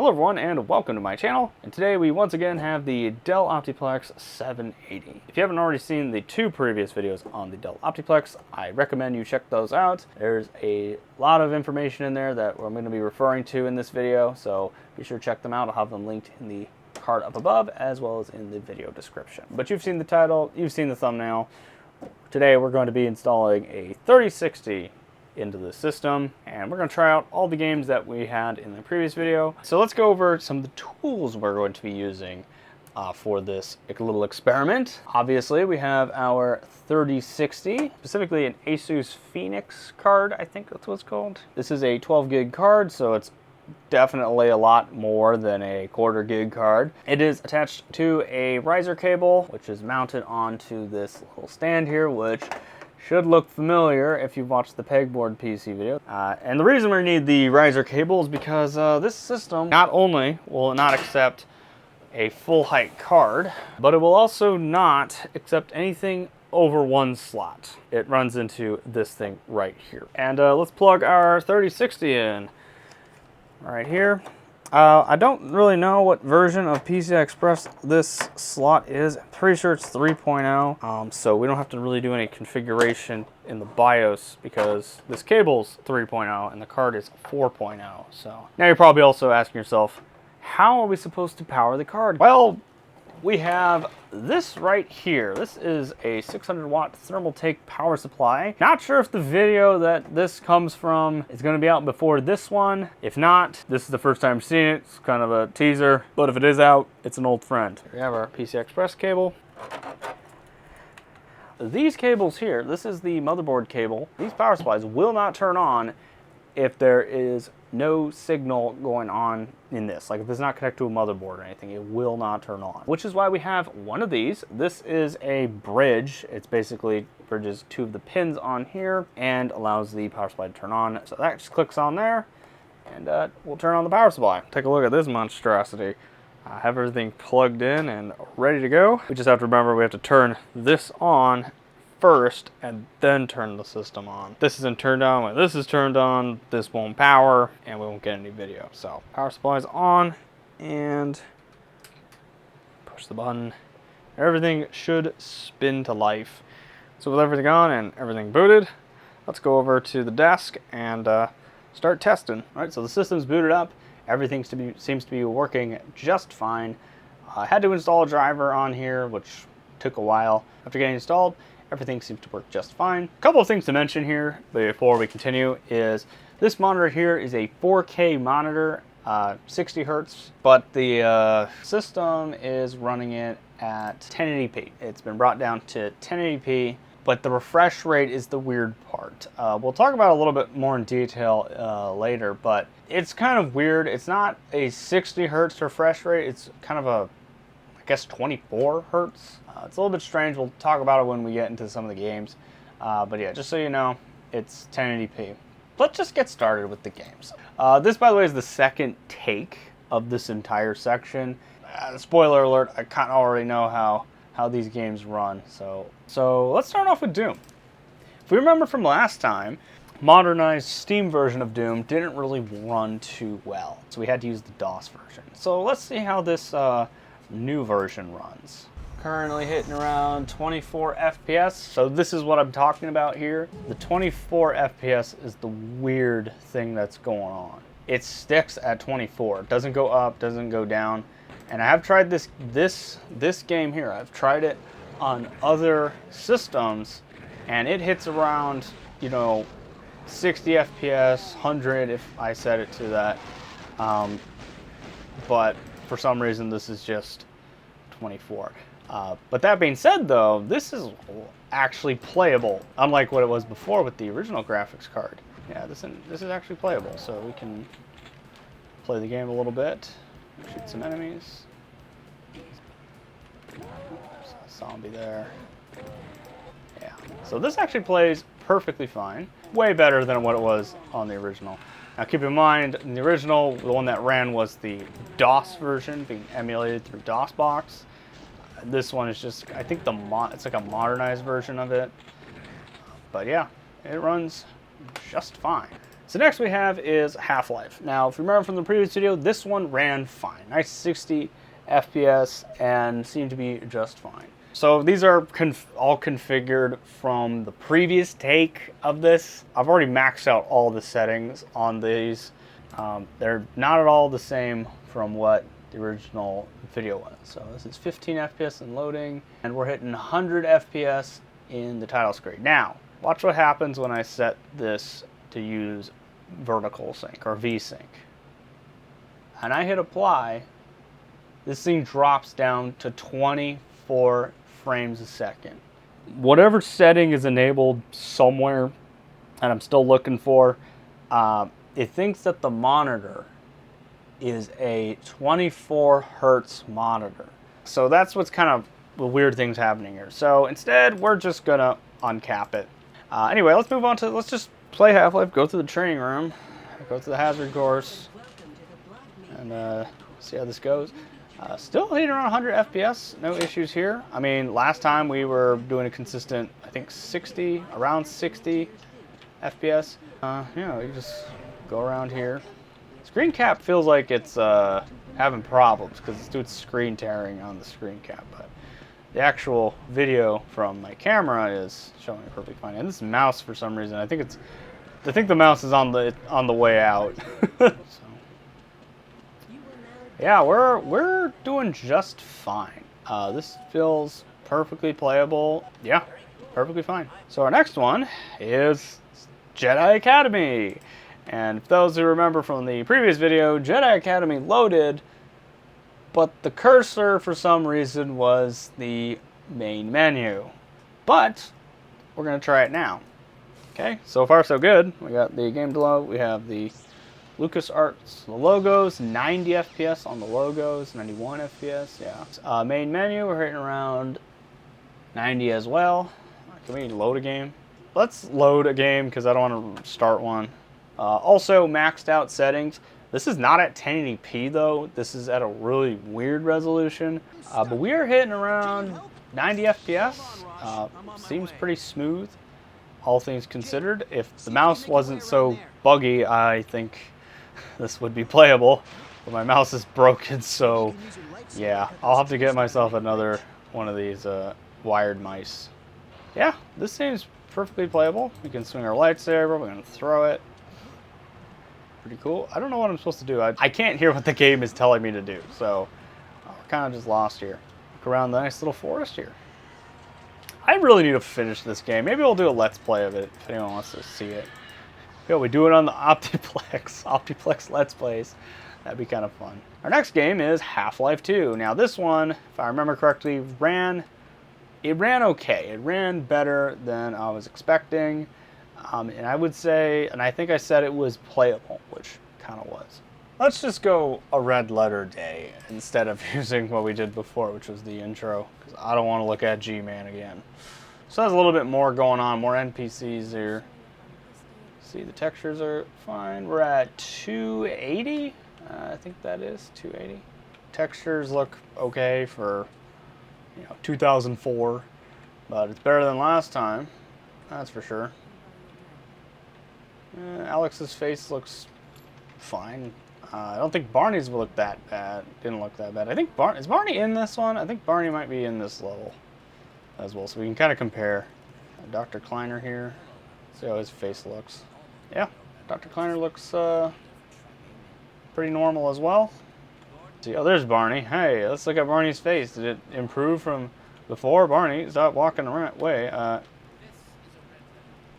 Hello everyone and welcome to my channel, and today we once again have the Dell Optiplex 780. If you haven't already seen the two previous videos on the Dell Optiplex, I recommend you check those out. There's a lot of information in there that I'm going to be referring to in this video, so be sure to check them out. I'll have them linked in the card up above as well as in the video description. But you've seen the title, you've seen the thumbnail. Today we're going to be installing a 3060 into the system, and we're going to try out all the games that we had in the previous video. So let's go over some of the tools we're going to be using for this little experiment. Obviously we have our 3060, specifically an Asus Phoenix card, I think that's what it's called. This is a 12 gig card, so it's definitely a lot more than a quarter gig card. It is attached to a riser cable, which is mounted onto this little stand here, which should look familiar if you've watched the pegboard PC video. And the reason we need the riser cable is because this system not only will not accept a full height card, but it will also not accept anything over one slot. It runs into this thing right here. And let's plug our 3060 in right here. I don't really know what version of PCI Express this slot is. I'm pretty sure it's 3.0, so we don't have to really do any configuration in the BIOS because this cable's 3.0 and the card is 4.0. So now you're probably also asking yourself, how are we supposed to power the card? Well, we have this right here. This is a 600 watt thermal take power supply. Not sure if the video that this comes from is going to be out before this one. If not, this is the first time seeing it. It's kind of a teaser, but if it is out, it's an old friend. Here we have our PCI Express cable. These cables here, this is the motherboard cable. These power supplies will not turn on if there is no signal going on in this. Like if it's not connected to a motherboard or anything, it will not turn on. Which is why we have one of these. This is a bridge. It's basically bridges two of the pins on here and allows the power supply to turn on. So that just clicks on there and we'll turn on the power supply. Take a look at this monstrosity. I have everything plugged in and ready to go. We just have to remember we have to turn this on first and then turn the system on. This isn't turned on. When this is turned on, this won't power and we won't get any video. So power supply is on and push the button. Everything should spin to life. So with everything on and everything booted, let's go over to the desk and start testing. All right, so the system's booted up. Everything seems to be working just fine. I had to install a driver on here, which took a while. After getting installed, everything seems to work just fine. A couple of things to mention here before we continue is this monitor here is a 4K monitor, 60 Hertz, but the system is running it at 1080p. It's been brought down to 1080p, but the refresh rate is the weird part. We'll talk about it a little bit more in detail later, but it's kind of weird. It's not a 60 Hertz refresh rate. It's kind of a, I guess, 24 Hertz. It's a little bit strange. We'll talk about it when we get into some of the games. But yeah, just so you know, it's 1080p. Let's just get started with the games. This, by the way, is the second take of this entire section. Spoiler alert, I kind of already know how these games run. So let's start off with Doom. If we remember from last time, modernized Steam version of Doom didn't really run too well. So we had to use the DOS version. So let's see how this new version runs. Currently hitting around 24 FPS. So this is what I'm talking about here. The 24 FPS is the weird thing that's going on. It sticks at 24. It doesn't go up, doesn't go down. And I have tried this game here. I've tried it on other systems and it hits around, 60 FPS, 100 if I set it to that. But for some reason this is just 24. But that being said, though, this is actually playable, unlike what it was before with the original graphics card. Yeah, this is actually playable, so we can play the game a little bit, shoot some enemies. There's a zombie there. Yeah, so this actually plays perfectly fine. Way better than what it was on the original. Now keep in mind, in the original, the one that ran was the DOS version, being emulated through DOSBox. This one is just, I think it's like a modernized version of it. But yeah, it runs just fine. So next we have is Half-Life. Now, if you remember from the previous video, this one ran fine. Nice 60 FPS and seemed to be just fine. So these are all configured from the previous take of this. I've already maxed out all the settings on these. They're not at all the same from what the original video was. So this is 15 FPS in loading, and we're hitting 100 FPS in the title screen. Now, watch what happens when I set this to use vertical sync or V-sync. And I hit apply, this thing drops down to 24 frames a second. Whatever setting is enabled somewhere, and I'm still looking for, it thinks that the monitor is a 24 hertz monitor. So that's what's kind of the weird things happening here. So instead, we're just gonna uncap it. Anyway, let's move on to, let's just play Half-Life, go to the training room, go to the hazard course, and see how this goes. Still hitting around 100 FPS, no issues here. I mean, last time we were doing a consistent, I think 60, around 60 FPS. You know, you just go around here. Screen cap feels like it's having problems because it's doing screen tearing on the screen cap, but the actual video from my camera is showing it perfectly fine. And this mouse, for some reason, I think the mouse is on the way out. So, yeah, we're doing just fine. This feels perfectly playable. Yeah, perfectly fine. So our next one is Jedi Academy. And for those who remember from the previous video, Jedi Academy loaded, but the cursor for some reason was the main menu. But we're gonna try it now. Okay, so far so good. We got the game below, we have the LucasArts, the logos, 90 FPS on the logos, 91 FPS, yeah. Main menu, we're hitting around 90 as well. Can we load a game? Let's load a game because I don't want to start one. Also, maxed out settings. This is not at 1080p though. This is at a really weird resolution. But we are hitting around 90 FPS. Seems pretty smooth, all things considered. If the mouse wasn't so buggy, I think this would be playable. But my mouse is broken, so yeah, I'll have to get myself another one of these wired mice. Yeah, this seems perfectly playable. We can swing our lightsaber, we're gonna throw it. Pretty cool. I don't know what I'm supposed to do. I can't hear what the game is telling me to do, so we're kind of just lost here. Look around the nice little forest here. I really need to finish this game. Maybe we'll do a let's play of it if anyone wants to see it. Yeah, we do it on the Optiplex. Optiplex Let's Plays. That'd be kind of fun. Our next game is Half-Life 2. Now this one, if I remember correctly, it ran okay. It ran better than I was expecting. And I would say, and I think I said it was playable, which kind of was. Let's just go a red letter day instead of using what we did before, which was the intro, because I don't want to look at G-Man again. So there's a little bit more going on, more NPCs here. See, the textures are fine. We're at 280. I think that is 280. Textures look okay for 2004, but it's better than last time. That's for sure. Alex's face looks fine. I don't think Barney's will look that bad. Didn't look that bad. I think is Barney in this one? I think Barney might be in this level as well, so we can kind of compare. Dr. Kleiner here. See how his face looks. Yeah, Dr. Kleiner looks pretty normal as well. See, oh, there's Barney. Hey, let's look at Barney's face. Did it improve from before? Barney, stop walking the right way.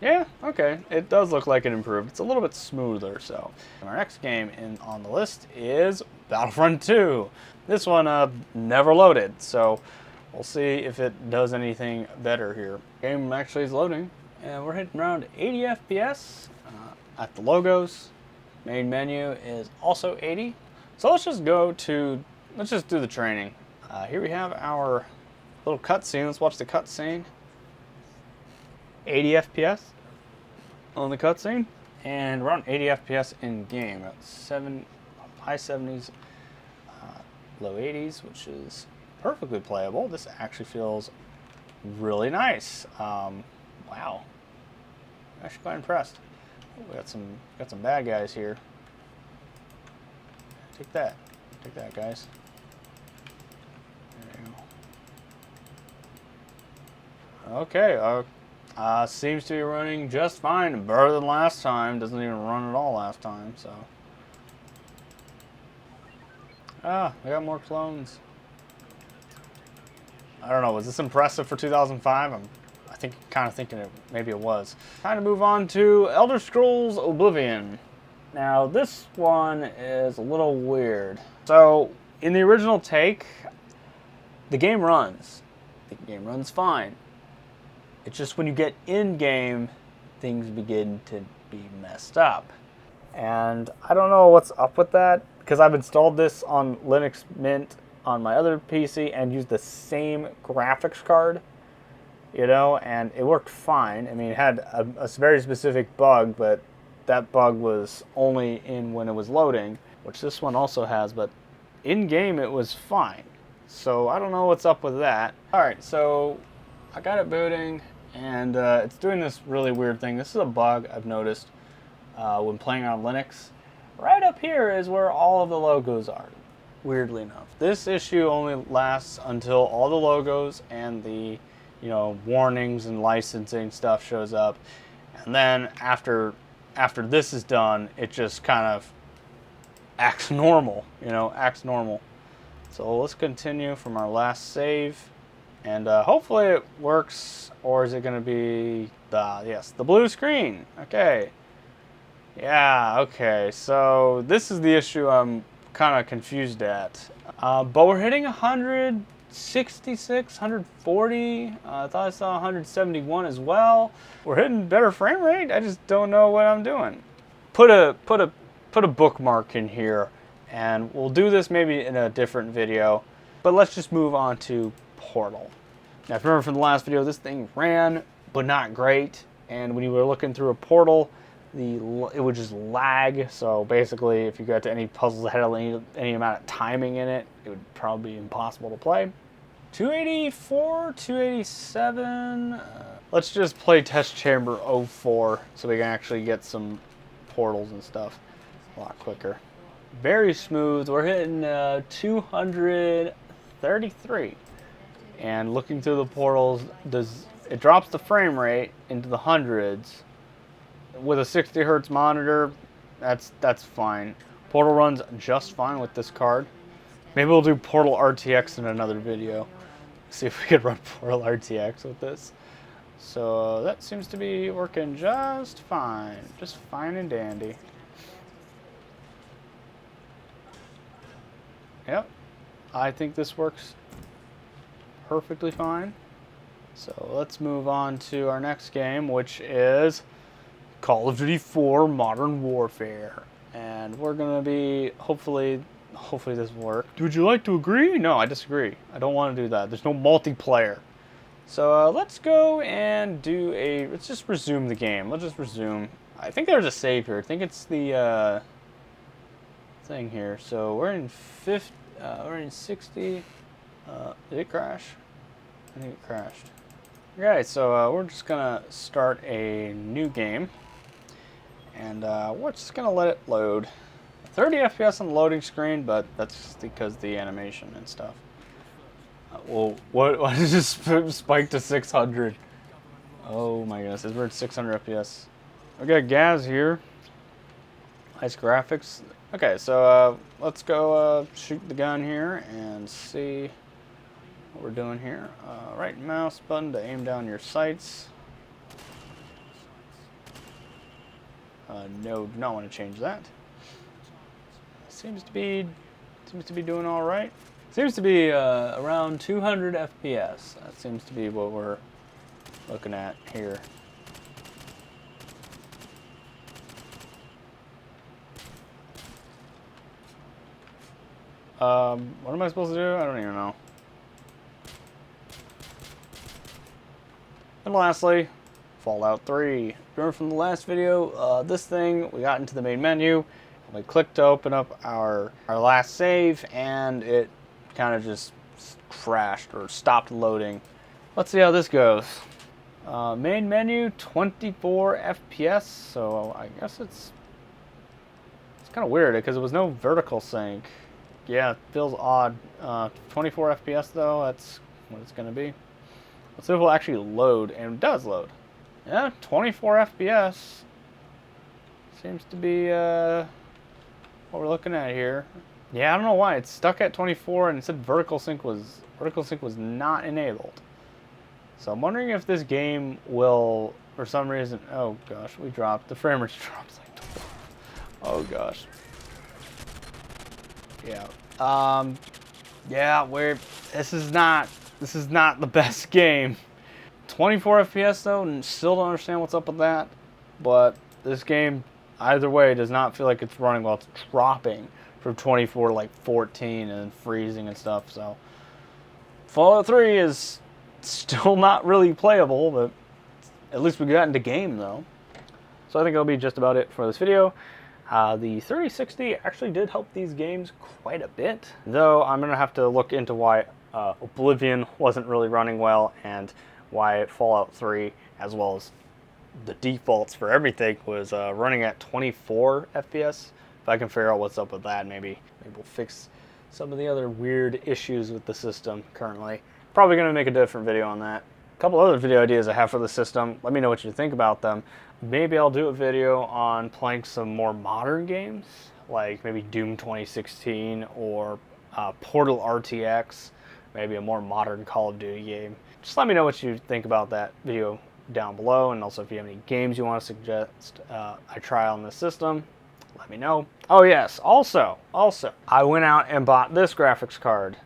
Yeah, okay. It does look like it improved. It's a little bit smoother, so. Our next game on the list is Battlefront 2. This one never loaded, so we'll see if it does anything better here. Game actually is loading, and we're hitting around 80 FPS at the logos. Main menu is also 80. So let's just do the training. Here we have our little cutscene. Let's watch the cutscene. 80 FPS on the cutscene, and we're on 80 FPS in game. High 70s, low 80s, which is perfectly playable. This actually feels really nice. Wow, I'm actually quite impressed. We got some bad guys here. Take that. Take that, guys. There you go. Okay, seems to be running just fine. Better than last time. Doesn't even run at all last time, so. Ah, we got more clones. I don't know, was this impressive for 2005? I think, kind of thinking maybe it was. Time to move on to Elder Scrolls Oblivion. Now, this one is a little weird. So, in the original take, the game runs. The game runs fine. It's just when you get in-game, things begin to be messed up. And I don't know what's up with that, because I've installed this on Linux Mint on my other PC and used the same graphics card, you know, and it worked fine. I mean, it had a very specific bug, but that bug was only in when it was loading, which this one also has, but in-game it was fine. So I don't know what's up with that. Alright, so I got it booting, and it's doing this really weird thing. This is a bug I've noticed when playing on Linux. Right up here is where all of the logos are, weirdly enough. This issue only lasts until all the logos and the, you know, warnings and licensing stuff shows up. And then after this is done, it just kind of acts normal, you know, acts normal. So let's continue from our last save. And hopefully it works, or is it going to be yes, the blue screen. Okay. Yeah, okay. So this is the issue I'm kind of confused at. But we're hitting 166, 140. I thought I saw 171 as well. We're hitting better frame rate. I just don't know what I'm doing. Put a bookmark in here, and we'll do this maybe in a different video. But let's just move on to Portal. Now, if you remember from the last video, this thing ran, but not great. And when you were looking through a portal, it would just lag. So basically, if you got to any puzzles that had any amount of timing in it, it would probably be impossible to play. 284, 287. Let's just play Test Chamber 04 so we can actually get some portals and stuff a lot quicker. Very smooth. We're hitting 233. And looking through the portals, it drops the frame rate into the hundreds. With a 60 hertz monitor, that's fine. Portal runs just fine with this card. Maybe we'll do Portal RTX in another video. See if we could run Portal RTX with this. So that seems to be working just fine and dandy. Yep, I think this works perfectly fine. So let's move on to our next game, which is Call of Duty 4 Modern Warfare. And we're gonna be, hopefully this will work. Would you like to agree? No, I disagree. I don't want to do that. There's no multiplayer. So let's go and let's just resume the game. Let's just resume. I think there's a save here. I think it's the thing here. So we're in 60. Did it crash? I think it crashed. Okay, so we're just gonna start a new game, and we're just gonna let it load. 30 FPS on the loading screen, but that's just because the animation and stuff. Well, why did this spike to 600? Oh my goodness, we're at 600 FPS. We got Gaz here. Nice graphics. Okay, so let's go shoot the gun here and see what we're doing here. Right mouse button to aim down your sights. No, do not want to change that. Seems to be doing all right. Seems to be around 200 FPS. That seems to be what we're looking at here. What am I supposed to do? I don't even know. And lastly, Fallout 3. Remember from the last video, this thing, we got into the main menu, and we clicked to open up our last save, and it kind of just crashed or stopped loading. Let's see how this goes. Main menu, 24 FPS, so I guess it's kind of weird because there was no vertical sync. Yeah, it feels odd. 24 FPS though, that's what it's going to be. Let's see if it will actually load, and it does load. Yeah, 24 FPS. Seems to be what we're looking at here. Yeah, I don't know why it's stuck at 24 and it said vertical sync was not enabled. So I'm wondering if this game will, for some reason, oh gosh, we dropped, the frame rate drops like 12. Oh gosh. Yeah. Yeah, this is not the best game. 24 FPS though, and still don't understand what's up with that. But this game, either way, does not feel like it's running while it's dropping from 24 to like 14 and freezing and stuff. So Fallout 3 is still not really playable, but at least we got into game though. So I think that'll be just about it for this video. The 3060 actually did help these games quite a bit, though I'm going to have to look into why Oblivion wasn't really running well and why Fallout 3, as well as the defaults for everything, was running at 24 FPS. If I can figure out what's up with that, maybe we'll fix some of the other weird issues with the system currently. Probably going to make a different video on that. A couple other video ideas I have for the system. Let me know what you think about them. Maybe I'll do a video on playing some more modern games, like maybe Doom 2016 or Portal RTX, maybe a more modern Call of Duty game. Just let me know what you think about that video down below, and also if you have any games you want to suggest I try on this system, let me know. Oh yes, also, I went out and bought this graphics card.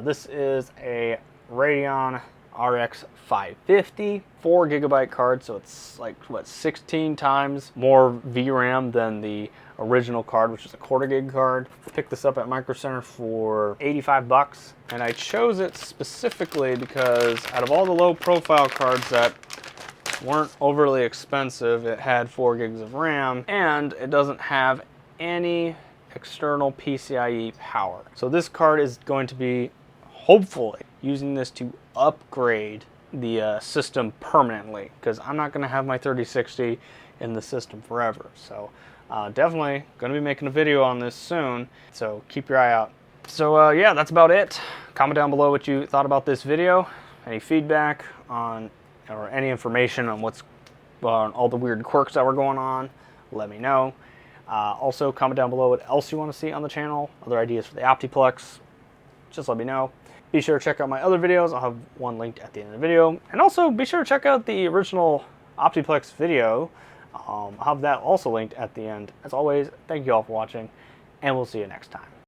This is a Radeon RX 550, 4GB card, so it's like, what, 16 times more VRAM than the original card, which is a 1/4 gig card. Picked this up at Micro Center for 85 bucks, and I chose it specifically because out of all the low profile cards that weren't overly expensive, it had 4 gigs of RAM, and it doesn't have any external PCIe power. So this card is going to be, hopefully, using this to upgrade the system permanently, because I'm not going to have my 3060 in the system forever. So definitely going to be making a video on this soon, so keep your eye out. So yeah, that's about it. Comment down below what you thought about this video, any feedback on or any information on what's on all the weird quirks that were going on, let me know. Also comment down below what else you want to see on the channel, other ideas for the Optiplex, just let me know. Be sure to check out my other videos. I'll have one linked at the end of the video. And also be sure to check out the original Optiplex video. I'll have that also linked at the end. As always, thank you all for watching, and we'll see you next time.